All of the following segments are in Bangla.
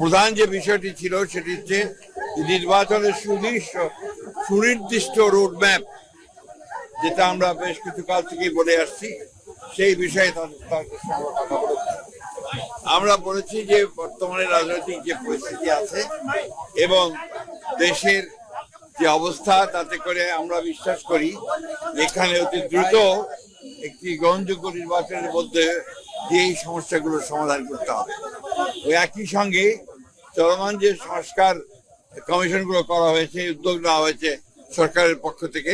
প্রধান যে বিষয়টি ছিল সেটি হচ্ছে নির্বাচনের সুনির্দিষ্ট রোডম্যাপ, যেটা আমরা বেশ কিছু কাল থেকেই বলে আসছি, সেই বিষয়ে তাদের সঙ্গে কথা বলেছি। আমরা বলেছি যে বর্তমানে রাজনৈতিক যে পরিস্থিতি আছে এবং দেশের যে অবস্থা, তাতে করে আমরা বিশ্বাস করি এখানে অতি দ্রুত একটি গ্রহণযোগ্য নির্বাচনের মধ্যে এই সমস্যাগুলোর সমাধান করতে হবে। ওই একই সঙ্গে চলমান যে সংস্কার কমিশনগুলো করা হয়েছে, উদ্যোগ নেওয়া হয়েছে সরকারের পক্ষ থেকে,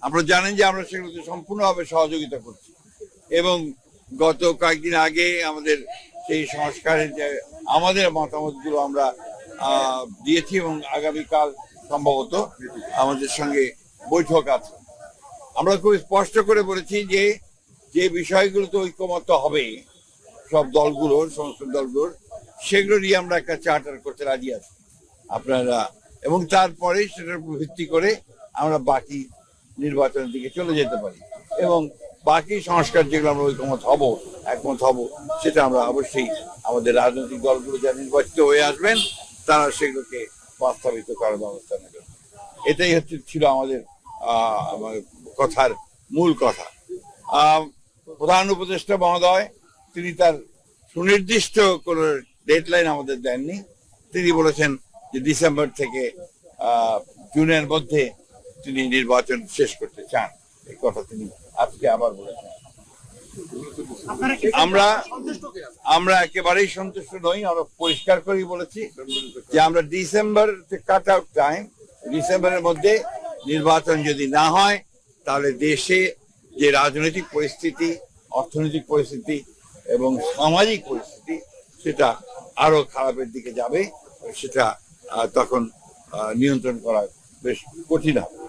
আপনারা জানেন যে আমরা সেগুলোতে সম্পূর্ণভাবে সহযোগিতা করছি এবং গত কয়েকদিন আগে আমাদের সেই সংস্কারের যে আমাদের মতামতগুলো আমরা দিয়েছি এবং আগামীকাল সম্ভবত আমাদের সঙ্গে বৈঠক আছে। আমরা খুব স্পষ্ট করে বলেছি যে যে বিষয়গুলোতে ঐক্যমত্য হবে সব দলগুলোর, সমস্ত দলগুলোর, সেগুলো নিয়ে আমরা একটা চার্টার করতে রাজি আছি আপনারা, এবং তারপরে সেটার উপর ভিত্তি করে আমরা বাকি নির্বাচনের দিকে চলে যেতে পারি এবং বাকি সংস্কার যেগুলো আমরা একমত হব, সেটা আমরা অবশ্যই আমাদের রাজনৈতিক দলগুলো যা নির্বাচিত হয়ে আসবেন তারা সেগুলোকে বাস্তবায়িত করার ব্যবস্থা নেবেন। এটাই ছিল আমাদের কথার মূল কথা। প্রধান উপদেষ্টা মহোদয় তিনি তার সুনির্দিষ্ট কোনো ডেডলাইন আমাদের দেননি। তিনি বলেছেন যে ডিসেম্বর থেকে জুনের মধ্যে তিনি নির্বাচন শেষ করতে চান। এই কথা তিনি আজকে আবার বলেছেন। আমরা একেবারেই সন্তুষ্ট নই। আমরা পরিষ্কার করেই বলেছি যে আমরা কাট আউট টাইম, ডিসেম্বরের মধ্যে নির্বাচন যদি না হয় তাহলে দেশে যে রাজনৈতিক পরিস্থিতি, অর্থনৈতিক পরিস্থিতি এবং সামাজিক পরিস্থিতি সেটা আরো খারাপের দিকে যাবে। সেটা তখন নিয়ন্ত্রণ করা বেশ কঠিন হবে।